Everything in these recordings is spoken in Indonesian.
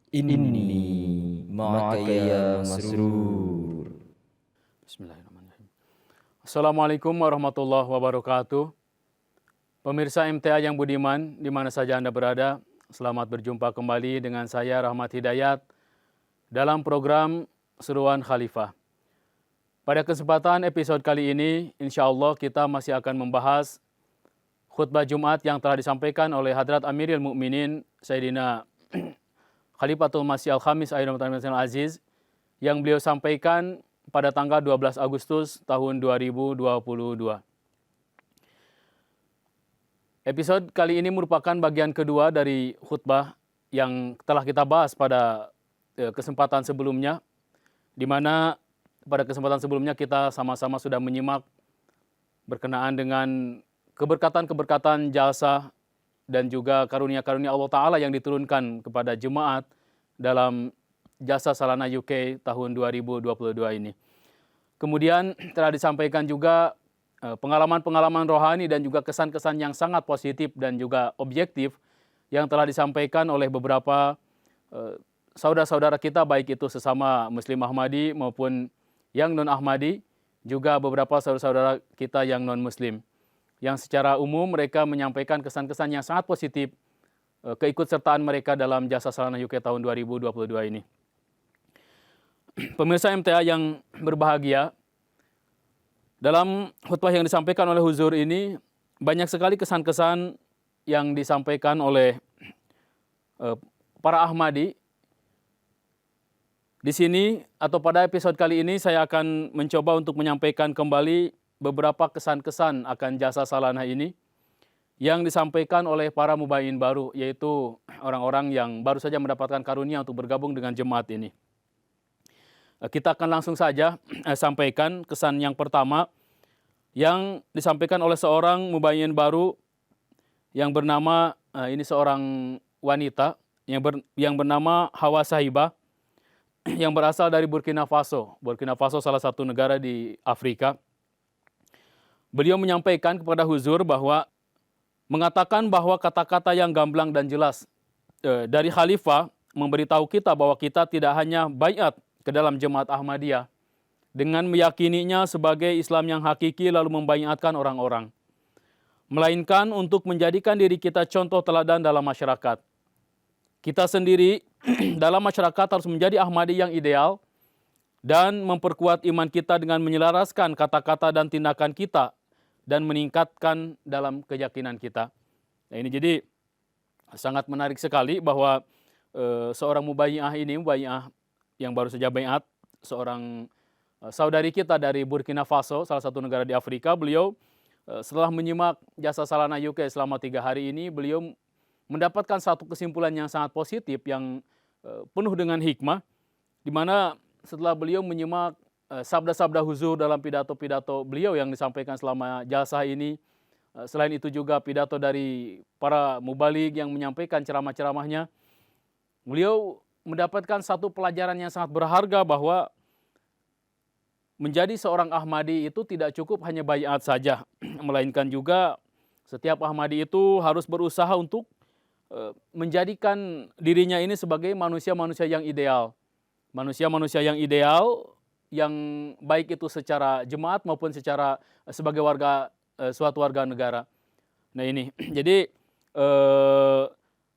Inni ma'aka ya masrur. Bismillahirrahmanirrahim. Assalamualaikum warahmatullahi wabarakatuh. Pemirsa MTA yang budiman, di mana saja Anda berada, selamat berjumpa kembali dengan saya Rahmat Hidayat dalam program Seruan Khalifah. Pada kesempatan episode kali ini, insya Allah kita masih akan membahas khutbah Jumat yang telah disampaikan oleh Hadrat Amirul Mukminin Sayyidina Khalifatul Masih Al-Khamis Ayyadahullah Aziz yang beliau sampaikan pada tanggal 12 Agustus tahun 2022. Episode kali ini merupakan bagian kedua dari khutbah yang telah kita bahas pada kesempatan sebelumnya, di mana pada kesempatan sebelumnya kita sama-sama sudah menyimak berkenaan dengan keberkatan-keberkatan jasa dan juga karunia-karunia Allah Ta'ala yang diturunkan kepada jemaat dalam jasa Salana UK tahun 2022 ini. Kemudian telah disampaikan juga pengalaman-pengalaman rohani dan juga kesan-kesan yang sangat positif dan juga objektif yang telah disampaikan oleh beberapa saudara-saudara kita, baik itu sesama Muslim Ahmadi maupun yang non-Ahmadi, juga beberapa saudara-saudara kita yang non-Muslim, yang secara umum mereka menyampaikan kesan-kesan yang sangat positif keikutsertaan mereka dalam jasa Salana UK tahun 2022 ini. Pemirsa MTA yang berbahagia, dalam khutbah yang disampaikan oleh Huzur ini banyak sekali kesan-kesan yang disampaikan oleh para Ahmadi. Di sini atau pada episode kali ini saya akan mencoba untuk menyampaikan kembali beberapa kesan-kesan akan jasa Salana ini yang disampaikan oleh para mubayin baru, yaitu orang-orang yang baru saja mendapatkan karunia untuk bergabung dengan jemaat ini. Kita akan langsung saja sampaikan kesan yang pertama yang disampaikan oleh seorang mubayin baru yang bernama, ini seorang wanita yang bernama Hawa Sahibah, yang berasal dari Burkina Faso. Burkina Faso salah satu negara di Afrika. Beliau menyampaikan kepada Huzur bahwa mengatakan bahwa kata-kata yang gamblang dan jelas dari Khalifah memberitahu kita bahwa kita tidak hanya baiat ke dalam jemaat Ahmadiyah dengan meyakininya sebagai Islam yang hakiki lalu membaiatkan orang-orang, melainkan untuk menjadikan diri kita contoh teladan dalam masyarakat. Kita sendiri dalam masyarakat harus menjadi Ahmadi yang ideal dan memperkuat iman kita dengan menyelaraskan kata-kata dan tindakan kita dan meningkatkan dalam keyakinan kita. Nah, ini jadi sangat menarik sekali bahwa seorang mubayi'ah ini, mubayi'ah yang baru saja baiat, seorang saudari kita dari Burkina Faso, salah satu negara di Afrika. Beliau setelah menyimak jasa Salana UK selama 3 hari ini, beliau mendapatkan satu kesimpulan yang sangat positif yang penuh dengan hikmah, di mana setelah beliau menyimak sabda-sabda Huzur dalam pidato-pidato beliau yang disampaikan selama jasa ini, selain itu juga pidato dari para mubalik yang menyampaikan ceramah-ceramahnya, beliau mendapatkan satu pelajaran yang sangat berharga bahwa menjadi seorang Ahmadi itu tidak cukup hanya baiat saja, melainkan juga setiap Ahmadi itu harus berusaha untuk menjadikan dirinya ini sebagai manusia-manusia yang ideal. Manusia-manusia yang ideal, yang baik itu secara jemaat maupun secara sebagai warga suatu warga negara. Nah ini, jadi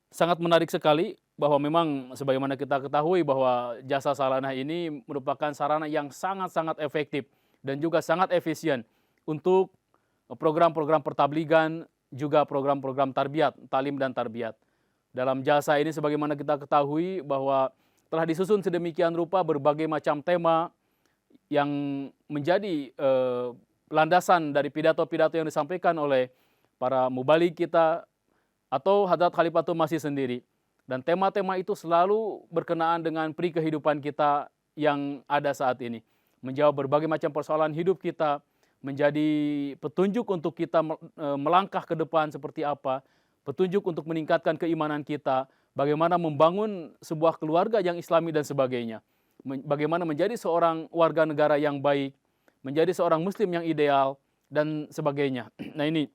sangat menarik sekali bahwa memang sebagaimana kita ketahui bahwa jasa Salana ini merupakan sarana yang sangat-sangat efektif dan juga sangat efisien untuk program-program pertabligan, juga program-program tarbiyat, talim dan tarbiyat. Dalam jasa ini sebagaimana kita ketahui bahwa telah disusun sedemikian rupa berbagai macam tema yang menjadi landasan dari pidato-pidato yang disampaikan oleh para mubalik kita atau Hadrat Khalifatul Masih sendiri. Dan tema-tema itu selalu berkenaan dengan peri kehidupan kita yang ada saat ini. Menjawab berbagai macam persoalan hidup kita, menjadi petunjuk untuk kita melangkah ke depan seperti apa, petunjuk untuk meningkatkan keimanan kita, bagaimana membangun sebuah keluarga yang islami dan sebagainya. Bagaimana menjadi seorang warga negara yang baik, menjadi seorang muslim yang ideal, dan sebagainya. Nah ini,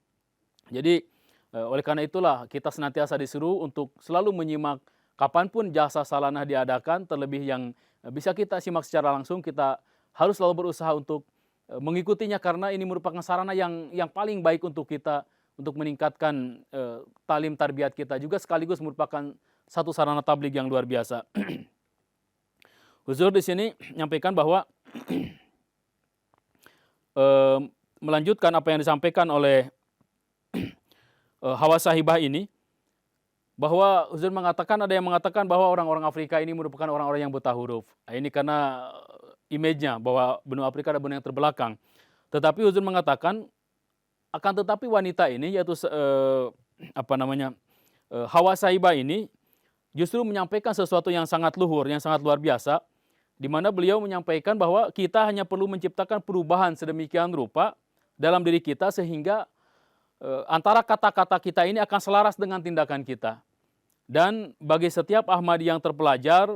jadi oleh karena itulah kita senantiasa disuruh untuk selalu menyimak kapanpun jasa salanah diadakan, terlebih yang bisa kita simak secara langsung, kita harus selalu berusaha untuk mengikutinya karena ini merupakan sarana yang paling baik untuk kita untuk meningkatkan talim tarbiyat kita, juga sekaligus merupakan satu sarana tabligh yang luar biasa. Huzur di sini menyampaikan bahwa melanjutkan apa yang disampaikan oleh Hawa Sahibah ini, bahwa Huzur mengatakan, ada yang mengatakan bahwa orang-orang Afrika ini merupakan orang-orang yang buta huruf. Nah, ini karena image-nya bahwa benua Afrika adalah benua yang terbelakang. Tetapi Huzur mengatakan akan tetapi wanita ini, yaitu Hawa Sahibah ini justru menyampaikan sesuatu yang sangat luhur, yang sangat luar biasa, di mana beliau menyampaikan bahwa kita hanya perlu menciptakan perubahan sedemikian rupa dalam diri kita sehingga antara kata-kata kita ini akan selaras dengan tindakan kita. Dan bagi setiap Ahmadi yang terpelajar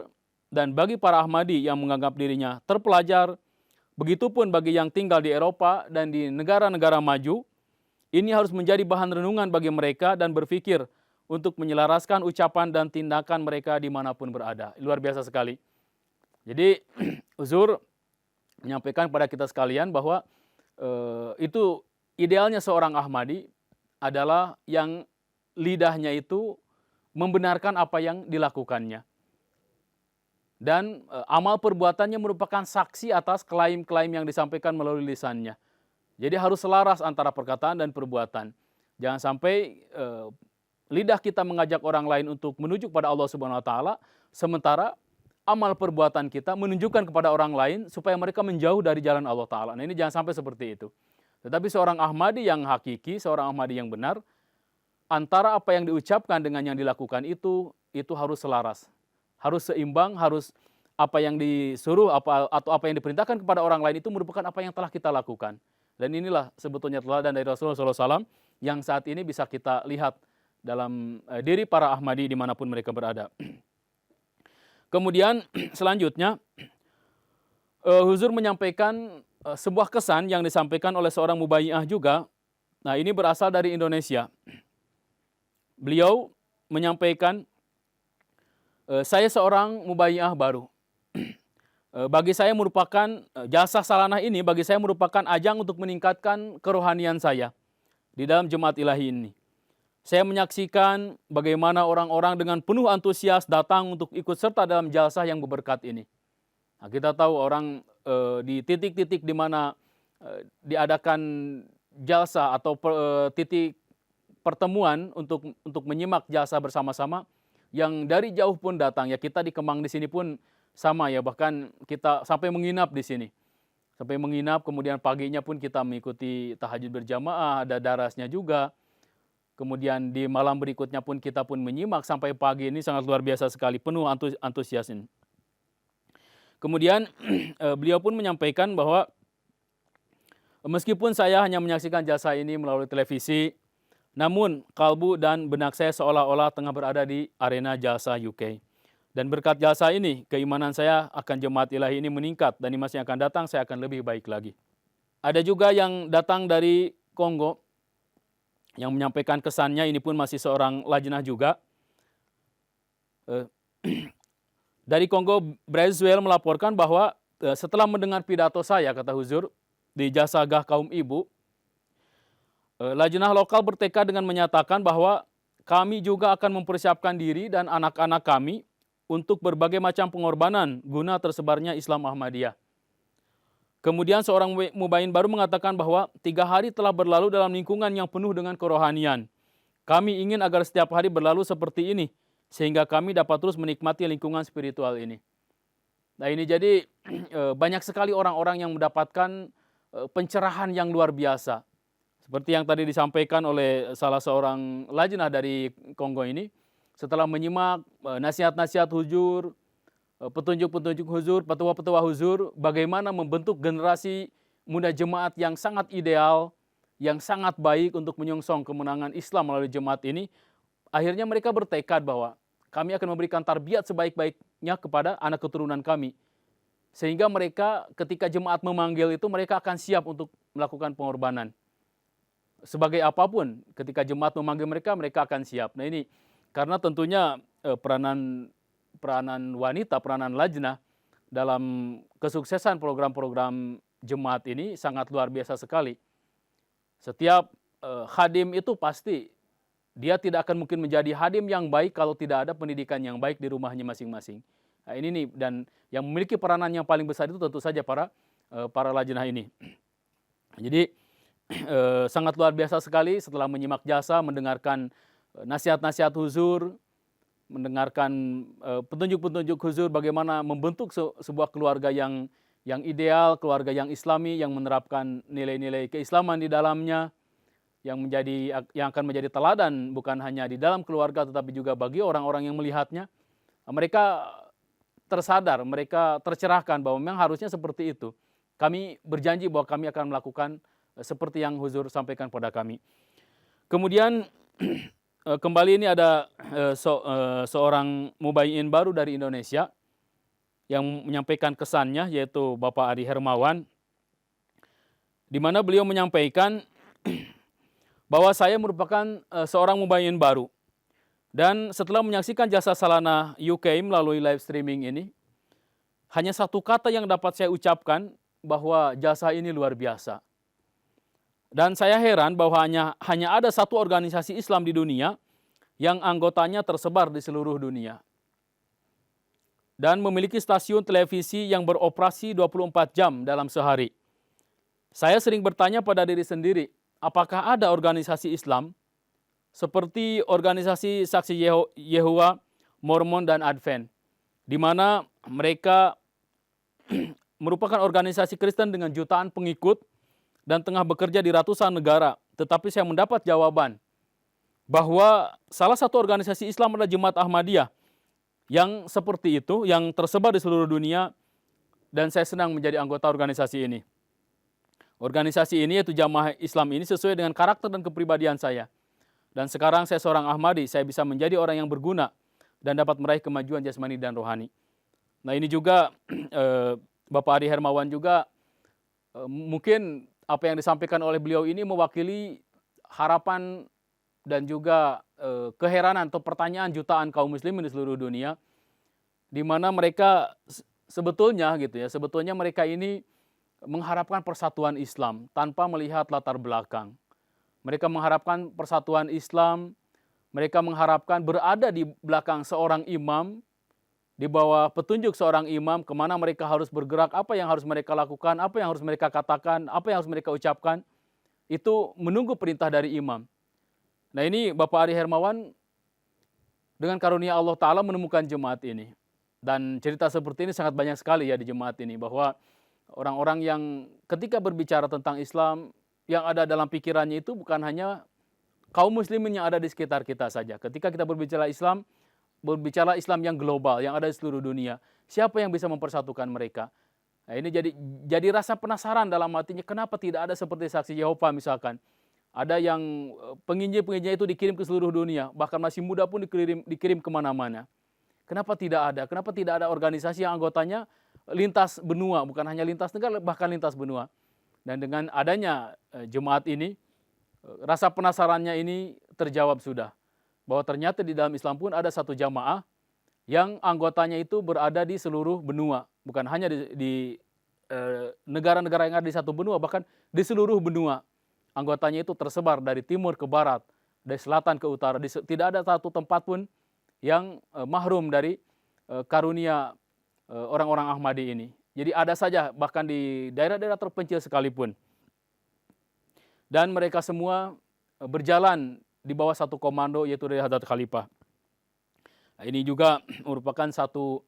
dan bagi para Ahmadi yang menganggap dirinya terpelajar, begitupun bagi yang tinggal di Eropa dan di negara-negara maju, ini harus menjadi bahan renungan bagi mereka dan berpikir untuk menyelaraskan ucapan dan tindakan mereka dimanapun berada. Luar biasa sekali. Jadi Huzur menyampaikan kepada kita sekalian bahwa itu idealnya seorang Ahmadi adalah yang lidahnya itu membenarkan apa yang dilakukannya. Dan amal perbuatannya merupakan saksi atas klaim-klaim yang disampaikan melalui lisannya. Jadi harus selaras antara perkataan dan perbuatan. Jangan sampai lidah kita mengajak orang lain untuk menuju kepada Allah Subhanahu wa taala, sementara amal perbuatan kita menunjukkan kepada orang lain supaya mereka menjauh dari jalan Allah taala. Nah, ini jangan sampai seperti itu. Tetapi seorang Ahmadi yang hakiki, seorang Ahmadi yang benar, antara apa yang diucapkan dengan yang dilakukan itu harus selaras. Harus seimbang, harus apa yang disuruh atau apa yang diperintahkan kepada orang lain itu merupakan apa yang telah kita lakukan. Dan inilah sebetulnya teladan dari Rasulullah SAW yang saat ini bisa kita lihat dalam diri para Ahmadi dimanapun mereka berada. Kemudian selanjutnya Huzur menyampaikan sebuah kesan yang disampaikan oleh seorang mubayi'ah juga. Nah, ini berasal dari Indonesia. Beliau menyampaikan, saya seorang mubayi'ah baru. Bagi saya merupakan jasa salanah ini, bagi saya merupakan ajang untuk meningkatkan kerohanian saya di dalam jemaat ilahi ini. Saya menyaksikan bagaimana orang-orang dengan penuh antusias datang untuk ikut serta dalam jalsah yang berberkat ini. Nah, kita tahu orang di titik-titik di mana diadakan jalsah atau titik pertemuan untuk menyimak jalsah bersama-sama, yang dari jauh pun datang. Ya, kita di Kemang di sini pun sama ya, bahkan kita sampai menginap di sini. Sampai menginap, kemudian paginya pun kita mengikuti tahajud berjamaah, ada darasnya juga. Kemudian di malam berikutnya pun kita pun menyimak sampai pagi. Ini sangat luar biasa sekali, penuh antusias ini. Kemudian beliau pun menyampaikan bahwa meskipun saya hanya menyaksikan jasa ini melalui televisi, namun kalbu dan benak saya seolah-olah tengah berada di arena jasa UK. Dan berkat jasa ini, keimanan saya akan jemaat ilahi ini meningkat, dan di masa yang akan datang saya akan lebih baik lagi. Ada juga yang datang dari Kongo yang menyampaikan kesannya, ini pun masih seorang lajnah juga. Dari Kongo, Brazzaville melaporkan bahwa setelah mendengar pidato saya, kata Huzur, di Jasagah Kaum Ibu, lajnah lokal bertekad dengan menyatakan bahwa kami juga akan mempersiapkan diri dan anak-anak kami untuk berbagai macam pengorbanan guna tersebarnya Islam Ahmadiyah. Kemudian seorang mubayin baru mengatakan bahwa 3 hari telah berlalu dalam lingkungan yang penuh dengan kerohanian. Kami ingin agar setiap hari berlalu seperti ini, sehingga kami dapat terus menikmati lingkungan spiritual ini. Nah, ini jadi banyak sekali orang-orang yang mendapatkan pencerahan yang luar biasa. Seperti yang tadi disampaikan oleh salah seorang lajnah dari Kongo ini, setelah menyimak nasihat-nasihat Huzur, petunjuk-petunjuk Huzur, petua-petua Huzur, bagaimana membentuk generasi muda jemaat yang sangat ideal, yang sangat baik untuk menyongsong kemenangan Islam melalui jemaat ini, akhirnya mereka bertekad bahwa kami akan memberikan tarbiyat sebaik-baiknya kepada anak keturunan kami. Sehingga mereka ketika jemaat memanggil itu, mereka akan siap untuk melakukan pengorbanan. Sebagai apapun, ketika jemaat memanggil mereka, mereka akan siap. Nah, ini karena tentunya peranan peranan wanita, peranan lajnah dalam kesuksesan program-program jemaat ini sangat luar biasa sekali. Setiap khadim itu pasti dia tidak akan mungkin menjadi khadim yang baik kalau tidak ada pendidikan yang baik di rumahnya masing-masing. Nah, ini nih, dan yang memiliki peranan yang paling besar itu tentu saja para lajnah ini. Jadi sangat luar biasa sekali setelah menyimak jasa, mendengarkan nasihat-nasihat huzur, mendengarkan petunjuk-petunjuk huzur bagaimana membentuk sebuah keluarga yang ideal, keluarga yang islami, yang menerapkan nilai-nilai keislaman di dalamnya, yang akan menjadi teladan bukan hanya di dalam keluarga tetapi juga bagi orang-orang yang melihatnya. Mereka tersadar, mereka tercerahkan bahwa memang harusnya seperti itu. Kami berjanji bahwa kami akan melakukan seperti yang huzur sampaikan pada kami. Kemudian kembali ini ada seorang mubayyin baru dari Indonesia yang menyampaikan kesannya, yaitu Bapak Adi Hermawan, di mana beliau menyampaikan bahwa saya merupakan seorang mubayyin baru. Dan setelah menyaksikan jasa Salana UK melalui live streaming ini, hanya satu kata yang dapat saya ucapkan, bahwa jasa ini luar biasa. Dan saya heran bahwa hanya ada satu organisasi Islam di dunia yang anggotanya tersebar di seluruh dunia dan memiliki stasiun televisi yang beroperasi 24 jam dalam sehari. Saya sering bertanya pada diri sendiri, apakah ada organisasi Islam seperti organisasi Saksi Yehova, Mormon, dan Advent, di mana mereka merupakan organisasi Kristen dengan jutaan pengikut dan tengah bekerja di ratusan negara. Tetapi saya mendapat jawaban bahwa salah satu organisasi Islam adalah Jemaat Ahmadiyah yang seperti itu, yang tersebar di seluruh dunia, dan saya senang menjadi anggota organisasi ini. Organisasi ini, yaitu Jamaah Islam ini, sesuai dengan karakter dan kepribadian saya. Dan sekarang saya seorang Ahmadi, saya bisa menjadi orang yang berguna dan dapat meraih kemajuan jasmani dan rohani. Nah, ini juga Bapak Adi Hermawan juga mungkin apa yang disampaikan oleh beliau ini mewakili harapan dan juga keheranan atau pertanyaan jutaan kaum muslimin di seluruh dunia, di mana mereka sebetulnya mereka ini mengharapkan persatuan Islam tanpa melihat latar belakang. Mereka mengharapkan persatuan Islam, mereka mengharapkan berada di belakang seorang imam, di bawah petunjuk seorang imam, kemana mereka harus bergerak, apa yang harus mereka lakukan, apa yang harus mereka katakan, apa yang harus mereka ucapkan, itu menunggu perintah dari imam. Nah, ini Bapak Adi Hermawan dengan karunia Allah Ta'ala menemukan jemaat ini. Dan cerita seperti ini sangat banyak sekali ya di jemaat ini, bahwa orang-orang yang ketika berbicara tentang Islam, yang ada dalam pikirannya itu bukan hanya kaum muslimin yang ada di sekitar kita saja. Ketika kita berbicara Islam yang global, yang ada di seluruh dunia, siapa yang bisa mempersatukan mereka? Nah, ini jadi rasa penasaran dalam hatinya, kenapa tidak ada seperti Saksi Yehova misalkan. Ada yang penginjil-penginjilnya itu dikirim ke seluruh dunia, bahkan masih muda pun dikirim kemana-mana. Kenapa tidak ada? Kenapa tidak ada organisasi yang anggotanya lintas benua, bukan hanya lintas negara, bahkan lintas benua. Dan dengan adanya jemaat ini, rasa penasarannya ini terjawab sudah. Bahwa ternyata di dalam Islam pun ada satu jamaah yang anggotanya itu berada di seluruh benua. Bukan hanya di negara-negara yang ada di satu benua, bahkan di seluruh benua. Anggotanya itu tersebar dari timur ke barat, dari selatan ke utara. Tidak ada satu tempat pun yang mahrum dari karunia orang-orang Ahmadi ini. Jadi ada saja, bahkan di daerah-daerah terpencil sekalipun. Dan mereka semua berjalan di bawah satu komando, yaitu dari Hadrat Khalifah. Nah, ini juga merupakan satu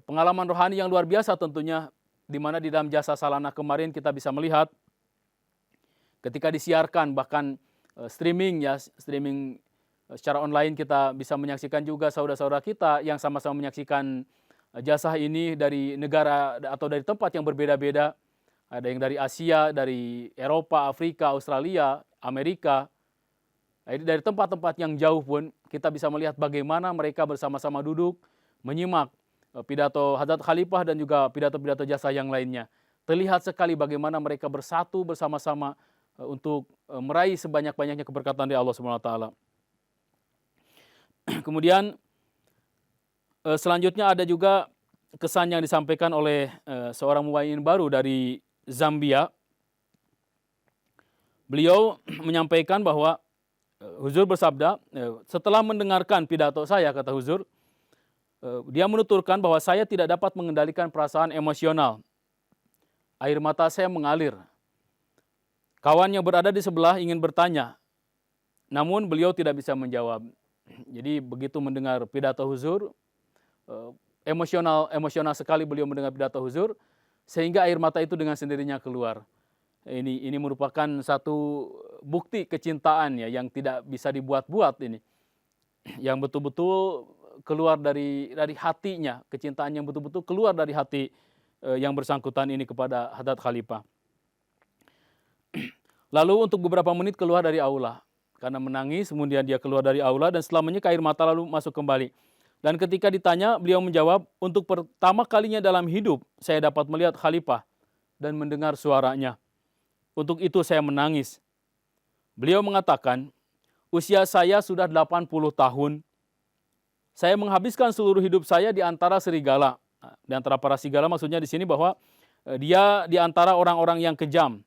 pengalaman rohani yang luar biasa tentunya, di mana di dalam jasa Salana kemarin kita bisa melihat ketika disiarkan, bahkan streaming secara online, kita bisa menyaksikan juga saudara-saudara kita yang sama-sama menyaksikan jasa ini dari negara atau dari tempat yang berbeda-beda. Ada yang dari Asia, dari Eropa, Afrika, Australia, Amerika. Dari tempat-tempat yang jauh pun kita bisa melihat bagaimana mereka bersama-sama duduk menyimak pidato Hadrat Khalifah dan juga pidato-pidato jasa yang lainnya. Terlihat sekali bagaimana mereka bersatu bersama-sama untuk meraih sebanyak-banyaknya keberkatan dari Allah Subhanahu wa taala. Kemudian selanjutnya ada juga kesan yang disampaikan oleh seorang mubayyin baru dari Zambia. Beliau menyampaikan bahwa Huzur bersabda, setelah mendengarkan pidato saya, kata Huzur, dia menuturkan bahwa saya tidak dapat mengendalikan perasaan emosional. Air mata saya mengalir. Kawan yang berada di sebelah ingin bertanya, namun beliau tidak bisa menjawab. Jadi begitu mendengar pidato Huzur, emosional sekali beliau mendengar pidato Huzur, sehingga air mata itu dengan sendirinya keluar. Ini merupakan satu bukti kecintaan ya, yang tidak bisa dibuat-buat ini, yang betul-betul keluar dari hatinya, kecintaan yang betul-betul keluar dari hati yang bersangkutan ini kepada Hadrat Khalifah. Lalu untuk beberapa menit keluar dari aula, karena menangis, kemudian dia keluar dari aula dan setelah menyeka air mata lalu masuk kembali. Dan ketika ditanya, beliau menjawab, untuk pertama kalinya dalam hidup saya dapat melihat Khalifah dan mendengar suaranya. Untuk itu saya menangis. Beliau mengatakan, usia saya sudah 80 tahun. Saya menghabiskan seluruh hidup saya di antara serigala. Di antara para serigala maksudnya di sini bahwa dia di antara orang-orang yang kejam.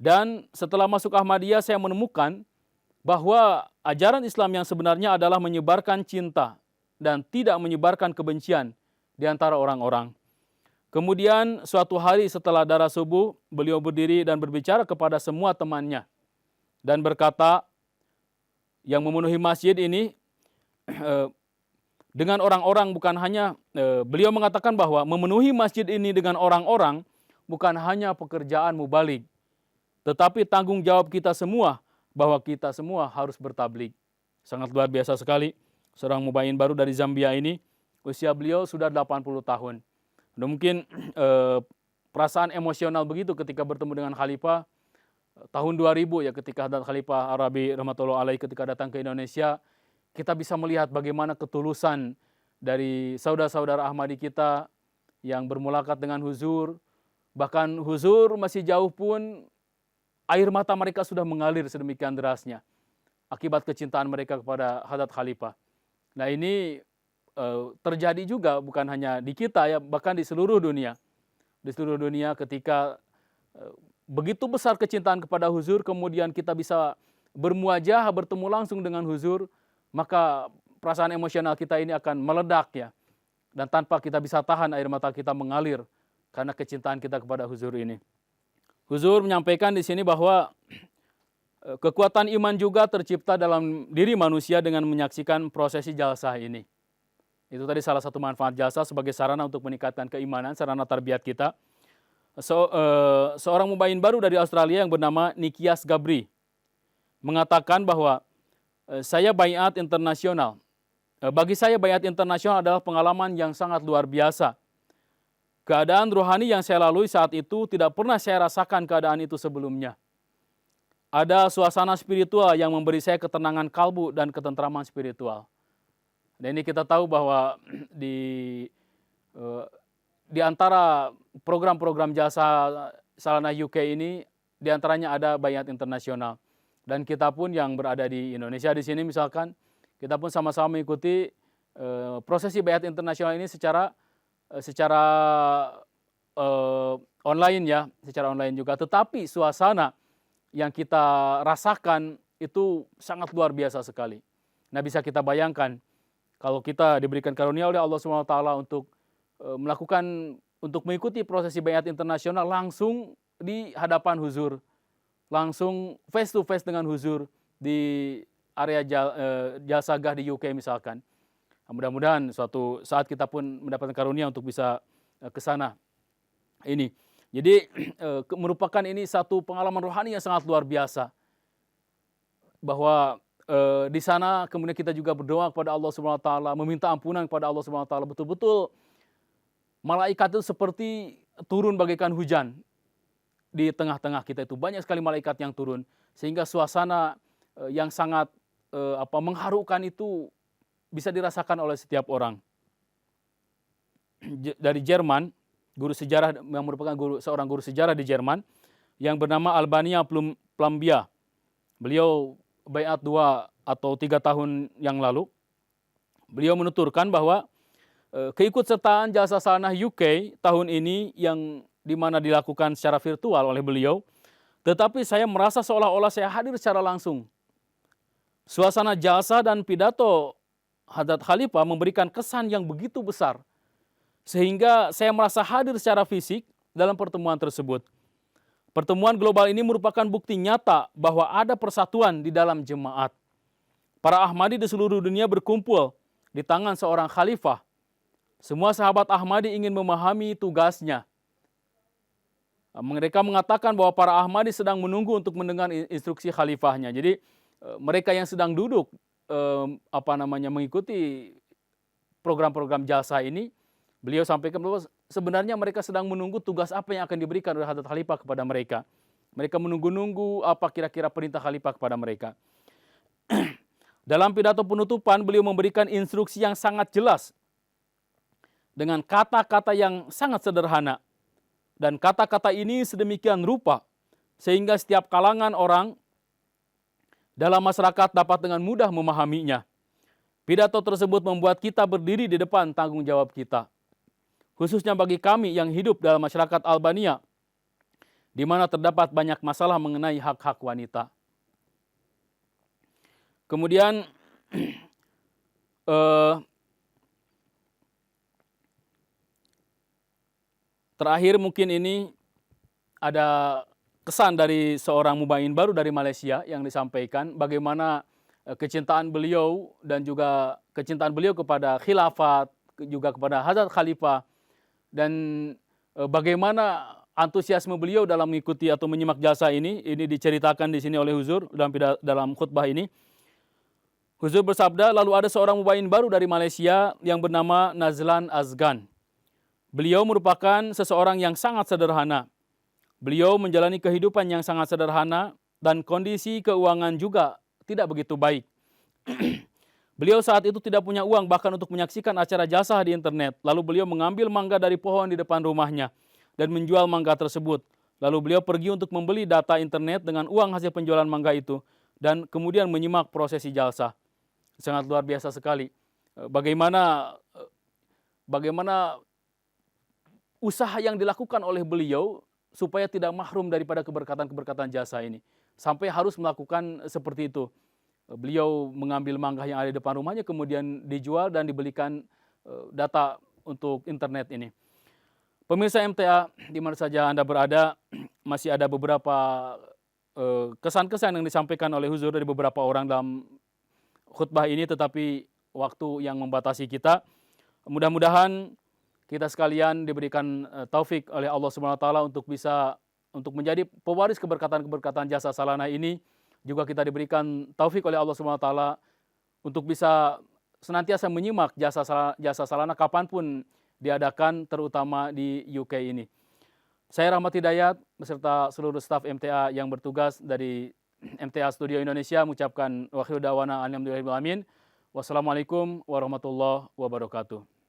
Dan setelah masuk Ahmadiyah saya menemukan bahwa ajaran Islam yang sebenarnya adalah menyebarkan cinta dan tidak menyebarkan kebencian di antara orang-orang. Kemudian suatu hari setelah darah subuh, beliau berdiri dan berbicara kepada semua temannya. Dan berkata, yang memenuhi masjid ini dengan orang-orang bukan hanya, beliau mengatakan bahwa memenuhi masjid ini dengan orang-orang bukan hanya pekerjaan mubalik, tetapi tanggung jawab kita semua bahwa kita semua harus bertablik. Sangat luar biasa sekali seorang mubayyin baru dari Zambia ini, usia beliau sudah 80 tahun. Dan mungkin perasaan emosional begitu ketika bertemu dengan Khalifah tahun 2000 ya, ketika Hadrat Khalifah Ar-Rabi rahmatullahi alaihi ketika datang ke Indonesia, kita bisa melihat bagaimana ketulusan dari saudara-saudara Ahmadi kita yang bermulakat dengan Huzur. Bahkan Huzur masih jauh pun air mata mereka sudah mengalir sedemikian derasnya akibat kecintaan mereka kepada Hadrat Khalifah. Nah ini terjadi juga bukan hanya di kita ya, bahkan di seluruh dunia. Di seluruh dunia ketika begitu besar kecintaan kepada Huzur, kemudian kita bisa bermuajah, bertemu langsung dengan Huzur, maka perasaan emosional kita ini akan meledak ya. Dan tanpa kita bisa tahan air mata kita mengalir karena kecintaan kita kepada Huzur ini. Huzur menyampaikan di sini bahwa kekuatan iman juga tercipta dalam diri manusia dengan menyaksikan prosesi jalsah ini. Itu tadi salah satu manfaat jalsah sebagai sarana untuk meningkatkan keimanan, sarana tarbiyat kita. Seorang mubayyin baru dari Australia yang bernama Nikias Gabri mengatakan bahwa saya baiat internasional. Bagi saya baiat internasional adalah pengalaman yang sangat luar biasa. Keadaan rohani yang saya lalui saat itu tidak pernah saya rasakan keadaan itu sebelumnya. Ada suasana spiritual yang memberi saya ketenangan kalbu dan ketentraman spiritual. Dan ini kita tahu bahwa di antara program-program jasa Salanah UK ini, di antaranya ada baiat internasional. Dan kita pun yang berada di Indonesia di sini misalkan, kita pun sama-sama mengikuti prosesi baiat internasional ini secara online ya, secara online juga. Tetapi suasana yang kita rasakan itu sangat luar biasa sekali. Nah bisa kita bayangkan, kalau kita diberikan karunia oleh Allah SWT untuk mengikuti prosesi baiat internasional langsung di hadapan Huzur, langsung face to face dengan Huzur di area Jalsagah di UK misalkan. Mudah-mudahan suatu saat kita pun mendapatkan karunia untuk bisa ke sana. Ini. Jadi merupakan ini satu pengalaman rohani yang sangat luar biasa. Bahwa di sana kemudian kita juga berdoa kepada Allah SWT, meminta ampunan kepada Allah SWT. Betul-betul malaikat itu seperti turun bagaikan hujan di tengah-tengah kita itu. Banyak sekali malaikat yang turun sehingga suasana yang sangat mengharukan itu bisa dirasakan oleh setiap orang. Dari Jerman, guru sejarah yang merupakan seorang guru sejarah di Jerman yang bernama Albania Plumbia. Beliau baiat 2 atau 3 tahun yang lalu, beliau menuturkan bahwa keikutsertaan Jalsa Salanah UK tahun ini yang dimana dilakukan secara virtual oleh beliau, tetapi saya merasa seolah-olah saya hadir secara langsung. Suasana jalsa dan pidato Hadrat Khalifah memberikan kesan yang begitu besar, sehingga saya merasa hadir secara fisik dalam pertemuan tersebut. Pertemuan global ini merupakan bukti nyata bahwa ada persatuan di dalam jemaat. Para Ahmadi di seluruh dunia berkumpul di tangan seorang khalifah. Semua sahabat Ahmadi ingin memahami tugasnya. Mereka mengatakan bahwa para Ahmadi sedang menunggu untuk mendengar instruksi khalifahnya. Jadi mereka yang sedang duduk mengikuti program-program jalsa ini, beliau sampaikan bahwa sebenarnya mereka sedang menunggu tugas apa yang akan diberikan oleh Hadrat Khalifah kepada mereka. Mereka menunggu-nunggu apa kira-kira perintah Khalifah kepada mereka. Dalam pidato penutupan, beliau memberikan instruksi yang sangat jelas dengan kata-kata yang sangat sederhana. Dan kata-kata ini sedemikian rupa sehingga setiap kalangan orang dalam masyarakat dapat dengan mudah memahaminya. Pidato tersebut membuat kita berdiri di depan tanggung jawab kita. Khususnya bagi kami yang hidup dalam masyarakat Albania, di mana terdapat banyak masalah mengenai hak-hak wanita. Kemudian terakhir mungkin ini ada kesan dari seorang mubain baru dari Malaysia yang disampaikan bagaimana kecintaan beliau dan juga kecintaan beliau kepada khilafat, juga kepada Hadrat Khalifah, dan bagaimana antusiasme beliau dalam mengikuti atau menyimak jalsa ini diceritakan di sini oleh Huzur dalam khutbah ini. Huzur bersabda, lalu ada seorang mubain baru dari Malaysia yang bernama Nazlan Azgan. Beliau merupakan seseorang yang sangat sederhana. Beliau menjalani kehidupan yang sangat sederhana dan kondisi keuangan juga tidak begitu baik. Beliau saat itu tidak punya uang bahkan untuk menyaksikan acara jalsa di internet. Lalu beliau mengambil mangga dari pohon di depan rumahnya dan menjual mangga tersebut. Lalu beliau pergi untuk membeli data internet dengan uang hasil penjualan mangga itu dan kemudian menyimak prosesi jalsa. Sangat luar biasa sekali. Bagaimana usaha yang dilakukan oleh beliau supaya tidak mahrum daripada keberkatan-keberkatan jalsa ini. Sampai harus melakukan seperti itu. Beliau mengambil mangga yang ada di depan rumahnya, kemudian dijual dan dibelikan data untuk internet ini. Pemirsa MTA, di mana saja Anda berada, masih ada beberapa kesan-kesan yang disampaikan oleh Huzur dari beberapa orang dalam khutbah ini, tetapi waktu yang membatasi kita. Mudah-mudahan kita sekalian diberikan taufik oleh Allah SWT untuk menjadi pewaris keberkatan-keberkatan Jalsa Salanah ini. Juga kita diberikan taufik oleh Allah SWT untuk bisa senantiasa menyimak Jalsa Salanah kapanpun diadakan, terutama di UK ini. Saya Rahmat Hidayat beserta seluruh staf MTA yang bertugas dari MTA Studio Indonesia mengucapkan wa akhiru da'wana alhamdulillahirabbil alamin. Wassalamualaikum warahmatullahi wabarakatuh.